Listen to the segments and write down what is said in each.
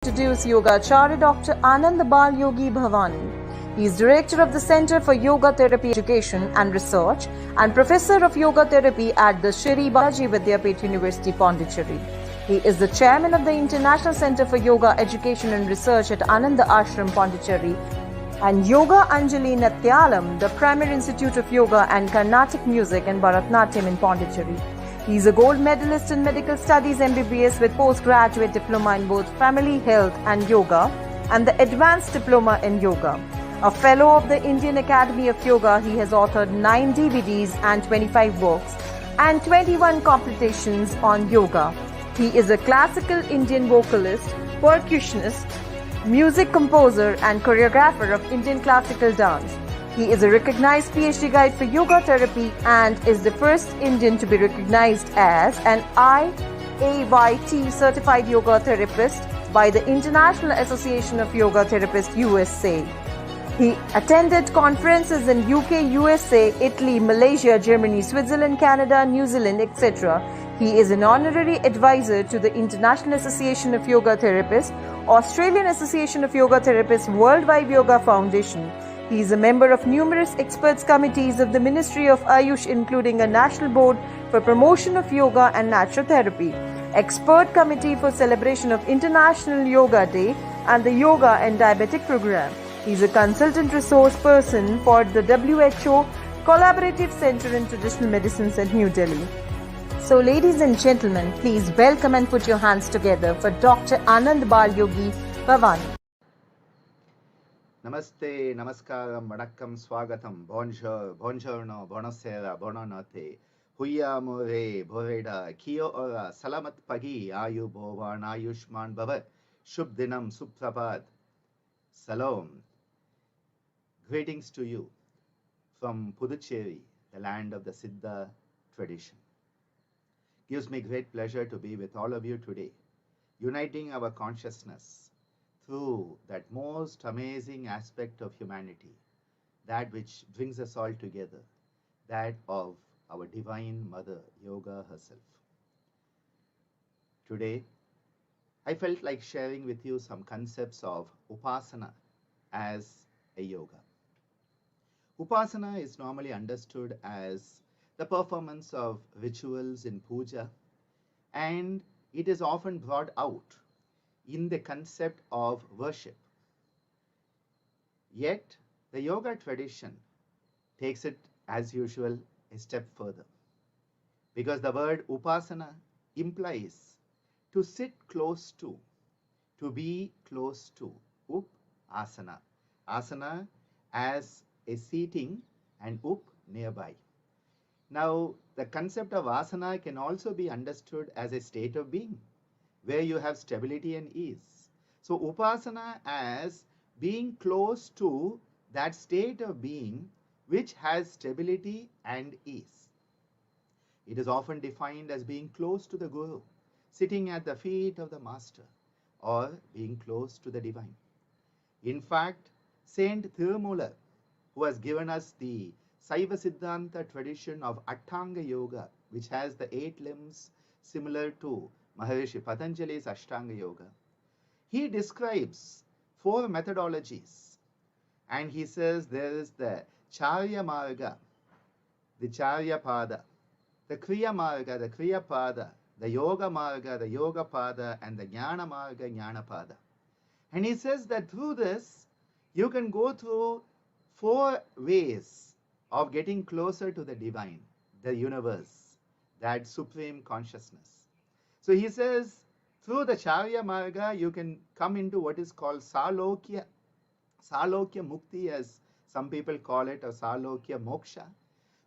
Introduce Yogacharya Dr. Anand Balyogi Bhavani. He is Director of the Center for Yoga Therapy Education and Research and Professor of Yoga Therapy at the Shri Balaji Vidyapith University, Pondicherry. He is the Chairman of the International Center for Yoga Education and Research at Ananda Ashram, Pondicherry, and Yoga Anjali Natyalam, the Primary Institute of Yoga and Carnatic Music and Bharatnatyam in Pondicherry. He is a gold medalist in Medical Studies MBBS with postgraduate diploma in both Family Health and Yoga and the Advanced Diploma in Yoga. A fellow of the Indian Academy of Yoga, he has authored 9 DVDs and 25 books and 21 competitions on yoga. He is a classical Indian vocalist, percussionist, music composer and choreographer of Indian classical dance. He is a recognized PhD guide for yoga therapy and is the first Indian to be recognized as an IAYT certified yoga therapist by the International Association of Yoga Therapists USA. He attended conferences in UK, USA, Italy, Malaysia, Germany, Switzerland, Canada, New Zealand, etc. He is an honorary advisor to the International Association of Yoga Therapists, Australian Association of Yoga Therapists, Worldwide Yoga Foundation. He is a member of numerous experts committees of the Ministry of Ayush, including a National Board for Promotion of Yoga and Naturopathy, Expert Committee for Celebration of International Yoga Day, and the Yoga and Diabetic Program. He is a consultant resource person for the WHO Collaborative Center in Traditional Medicines at New Delhi. So, ladies and gentlemen, please welcome and put your hands together for Dr. Anand Balyogi Bhavani. Namaste, namaskaram, vanakkam, swagatam, bonjour, buongiorno, buonasera, buonanotte, huya more, boreda, kio ora, salamat pagi, ayu bovan, ayushman bhava, shubh dinam, suprabhat, salom. Greetings to you from Puducherry, the land of the Siddha tradition. Gives me great pleasure to be with all of you today, uniting our consciousness through that most amazing aspect of humanity, that which brings us all together, that of our Divine Mother, Yoga herself. Today, I felt like sharing with you some concepts of Upasana as a yoga. Upasana is normally understood as the performance of rituals in puja, and it is often brought out in the concept of worship. Yet, the yoga tradition takes it, as usual, a step further. Because the word upasana implies to sit close to be close to. Up-asana. Asana as a seating and up nearby. Now, the concept of asana can also be understood as a state of being, where you have stability and ease. So, upasana as being close to that state of being which has stability and ease. It is often defined as being close to the Guru, sitting at the feet of the Master, or being close to the Divine. In fact, Saint Thirumoolar, who has given us the Saiva Siddhanta tradition of Ashtanga Yoga, which has the 8 limbs similar to Maharishi Patanjali's Ashtanga Yoga, he describes 4 methodologies, and he says there is the Charya Marga, the Charya Pada, the Kriya Marga, the Kriya Pada, the Yoga Marga, the Yoga Pada, and the Jnana Marga, Jnana Pada. And he says that through this, you can go through 4 ways of getting closer to the divine, the universe, that supreme consciousness. So he says, through the Charya Marga, you can come into what is called Salokya Mukti, as some people call it, or Salokya Moksha,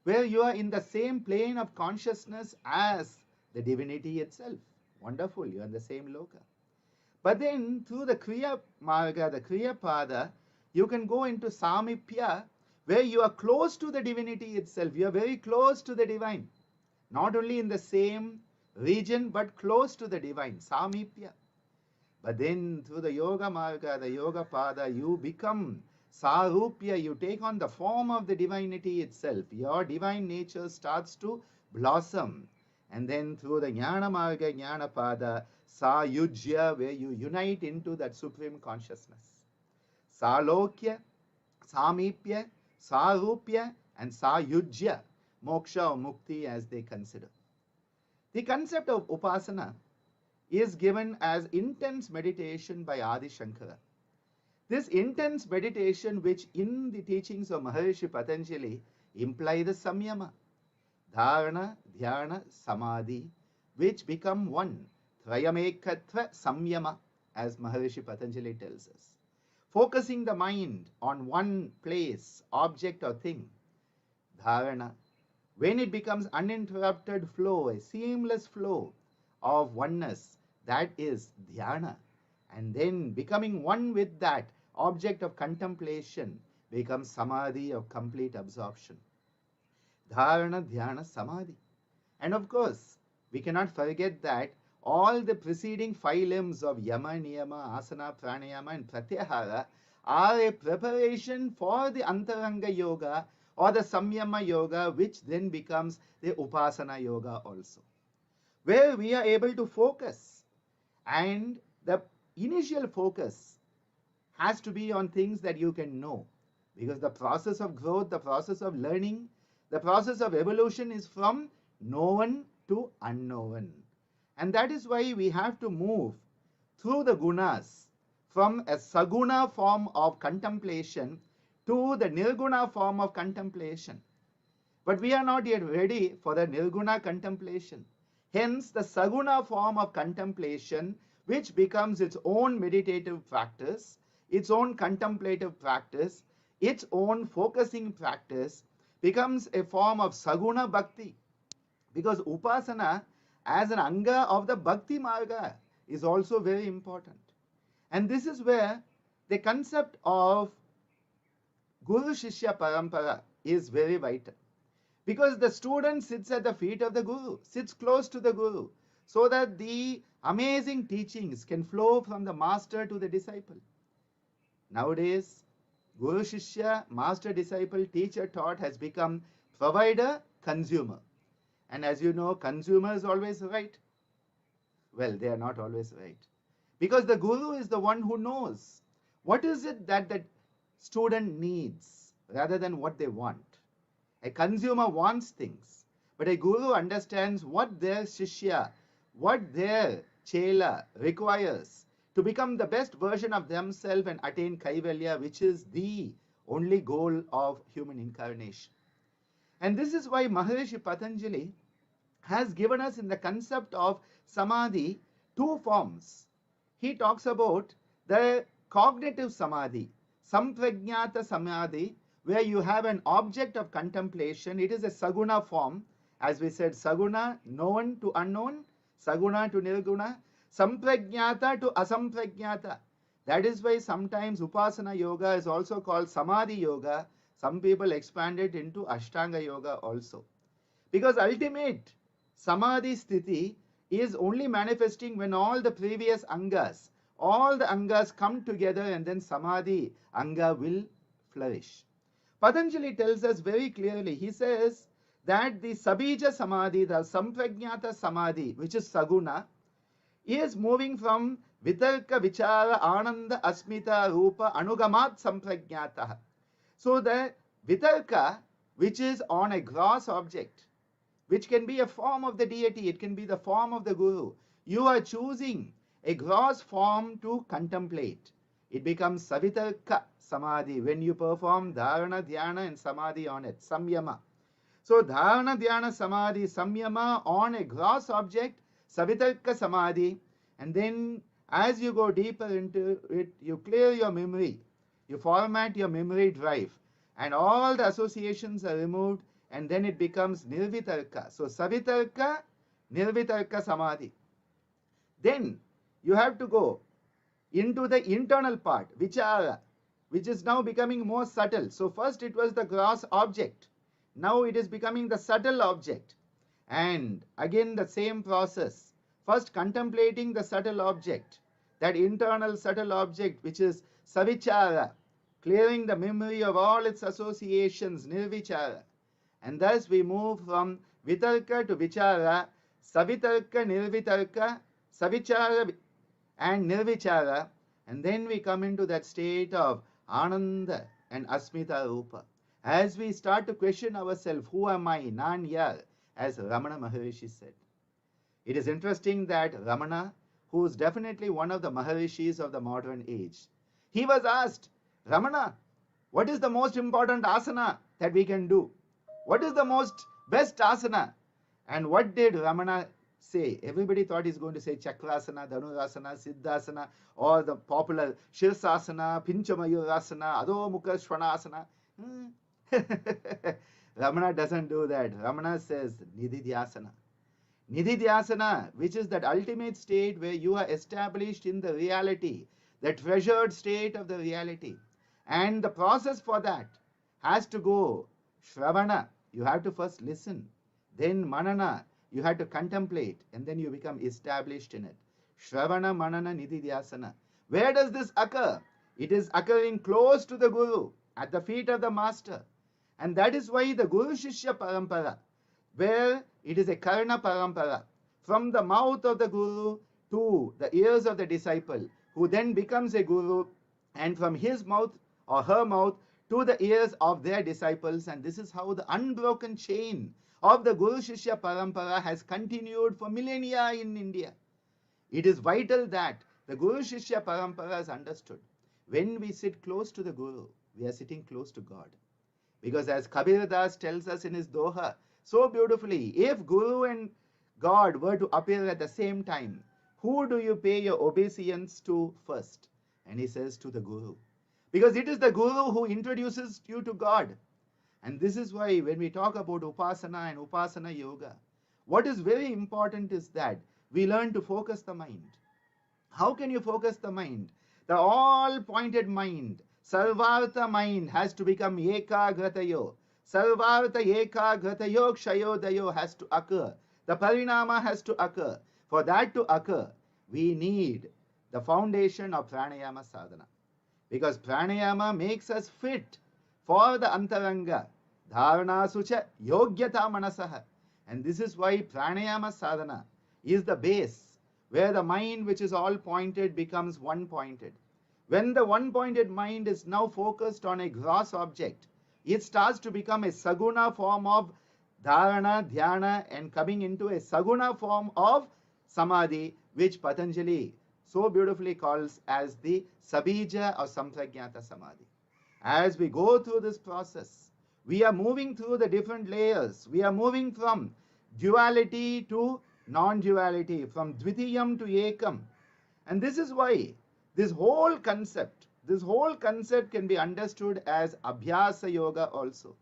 where you are in the same plane of consciousness as the divinity itself. Wonderful, you are in the same loka. But then through the Kriya Marga, the Kriya Pada, you can go into Samipya, where you are close to the divinity itself. You are very close to the divine. Not only in the same region, but close to the divine, Samipya. But then through the Yoga Marga, the Yoga Pada, you become Sarupya. You take on the form of the divinity itself. Your divine nature starts to blossom. And then through the Jnana Marga, Jnana Pada, Sayujya, where you unite into that supreme consciousness. Salokya, Samipya, Sarupya, and Sayujya, moksha or mukti as they consider. The concept of Upasana is given as intense meditation by Adi Shankara. This intense meditation, which in the teachings of Maharishi Patanjali imply the samyama, dharana, dhyana, samadhi, which become one, trayamekatva samyama, as Maharishi Patanjali tells us. Focusing the mind on one place, object or thing, dharana. When it becomes uninterrupted flow, a seamless flow of oneness, that is dhyana. And then becoming one with that object of contemplation becomes samadhi of complete absorption. Dharana, dhyana, samadhi. And of course, we cannot forget that all the preceding 5 limbs of yama, niyama, asana, pranayama and pratyahara are a preparation for the antaranga yoga or the samyama yoga, which then becomes the upasana yoga also, where we are able to focus. And the initial focus has to be on things that you can know, because the process of growth, the process of learning, the process of evolution is from known to unknown. And that is why we have to move through the gunas from a saguna form of contemplation to the nirguna form of contemplation. But we are not yet ready for the nirguna contemplation. Hence, the saguna form of contemplation, which becomes its own meditative practice, its own contemplative practice, its own focusing practice, becomes a form of saguna bhakti. Because upasana as an anga of the bhakti marga is also very important. And this is where the concept of Guru Shishya Parampara is very vital. Because the student sits at the feet of the Guru, sits close to the Guru, so that the amazing teachings can flow from the master to the disciple. Nowadays, Guru Shishya, master disciple, teacher taught has become provider, consumer. And as you know, consumer is always right. Well, they are not always right. Because the Guru is the one who knows what is it that the student needs rather than what they want. A consumer wants things, but a Guru understands what their Shishya, what their Chela requires to become the best version of themselves and attain Kaivalya, which is the only goal of human incarnation. And this is why Maharishi Patanjali has given us in the concept of Samadhi 2 forms. He talks about the cognitive Samadhi, Samprajnata Samadhi, where you have an object of contemplation. It is a saguna form. As we said, saguna, known to unknown, saguna to nirguna, samprajnata to asamprajnata. That is why sometimes Upasana yoga is also called Samadhi yoga. Some people expand it into Ashtanga yoga also. Because ultimate Samadhi sthiti is only manifesting when all the previous angas, all the angas come together, and then Samadhi anga will flourish. Patanjali tells us very clearly, he says that the Sabija Samadhi, the Samprajnata Samadhi, which is Saguna, is moving from Vitarka Vichara Ananda Asmita Rupa Anugamat Samprajnata. So the Vitarka, which is on a gross object, which can be a form of the deity, it can be the form of the Guru. You are choosing a gross form to contemplate. It becomes Savitarka Samadhi when you perform Dharana, Dhyana and Samadhi on it, Samyama. So Dharana, Dhyana, Samadhi, Samyama on a gross object, Savitarka Samadhi, and then as you go deeper into it, you clear your memory, you format your memory drive, and all the associations are removed, and then it becomes Nirvitarka. So Savitarka, Nirvitarka Samadhi. Then you have to go into the internal part, Vichara, which is now becoming more subtle. So first it was the gross object. Now it is becoming the subtle object. And again the same process. First contemplating the subtle object, that internal subtle object which is Savichara, clearing the memory of all its associations, Nirvichara. And thus we move from Vitarka to Vichara, Savitarka, Nirvitarka, Savichara and Nirvichara, and then we come into that state of Ananda and Asmita Rupa. As we start to question ourselves, who am I, Nan Yar, as Ramana Maharishi said. It is interesting that Ramana, who is definitely one of the Maharishis of the modern age, he was asked, Ramana, what is the most important asana that we can do? What is the most best asana? And what did Ramana say? Everybody thought he's going to say Chakrasana, Dhanurasana, Siddhasana, or the popular Shirsasana, Pinchamayurasana, Adho Mukha Shvanasana. Ramana doesn't do that. Ramana says Nididhyasana. Nididhyasana, which is that ultimate state where you are established in the reality, the treasured state of the reality. And the process for that has to go Shravana, you have to first listen. Then Manana, you have to contemplate, and then you become established in it. Shravana, Manana, Nididhyasana. Where does this occur? It is occurring close to the Guru, at the feet of the Master. And that is why the Guru Shishya Parampara, where it is a Karna Parampara, from the mouth of the Guru to the ears of the disciple, who then becomes a Guru, and from his mouth or her mouth to the ears of their disciples. And this is how the unbroken chain of the Guru Shishya Parampara has continued for millennia in India. It is vital that the Guru Shishya Parampara is understood. When we sit close to the Guru, we are sitting close to God. Because as Kabir Das tells us in his Doha so beautifully, if Guru and God were to appear at the same time, who do you pay your obeisance to first? And he says, to the Guru. Because it is the Guru who introduces you to God. And this is why when we talk about Upasana and Upasana Yoga, what is very important is that we learn to focus the mind. How can you focus the mind? The all-pointed mind, Sarvartha mind has to become Ekagratayo. Sarvartha Ekagratayo Kshayodayo has to occur. The Parinama has to occur. For that to occur, we need the foundation of Pranayama Sadhana. Because Pranayama makes us fit for the Antaranga. Dharana Sucha Yogyata Manasaha. And this is why Pranayama Sadhana is the base, where the mind which is all pointed becomes one-pointed. When the one-pointed mind is now focused on a gross object, it starts to become a Saguna form of Dharana, Dhyana, and coming into a Saguna form of Samadhi, which Patanjali so beautifully calls as the Sabija or Sampragyata Samadhi. As we go through this process, we are moving through the different layers. We are moving from duality to non-duality, from Dvitiyam to Ekam. And this is why this whole concept can be understood as Abhyasa Yoga also.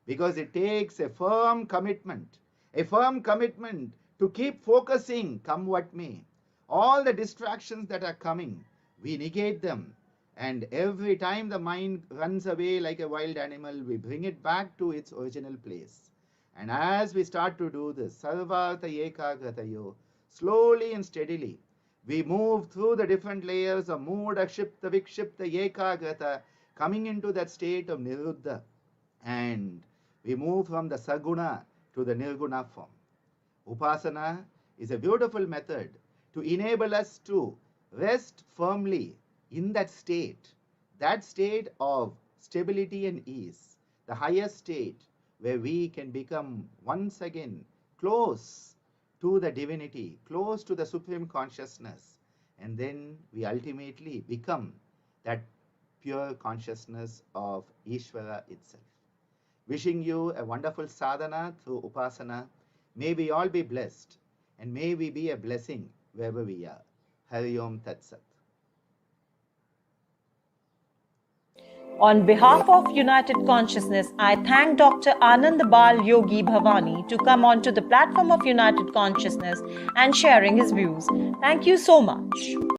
Because it takes a firm commitment to keep focusing, come what may. All the distractions that are coming, we negate them. And every time the mind runs away like a wild animal, we bring it back to its original place. And as we start to do this, Sarvartha Ekagratayo, slowly and steadily, we move through the different layers of Muda, Kshipta, Vikshipta, Ekagrata, coming into that state of Niruddha. And we move from the Saguna to the Nirguna form. Upasana is a beautiful method to enable us to rest firmly in that state of stability and ease, the highest state where we can become once again close to the divinity, close to the supreme consciousness, and then we ultimately become that pure consciousness of Ishvara itself. Wishing you a wonderful sadhana through Upasana. May we all be blessed, and may we be a blessing wherever we are. Hari Om Tat Sat. On behalf of United Consciousness, I thank Dr. Anand Balyogi Bhavani to come onto the platform of United Consciousness and sharing his views. Thank you so much.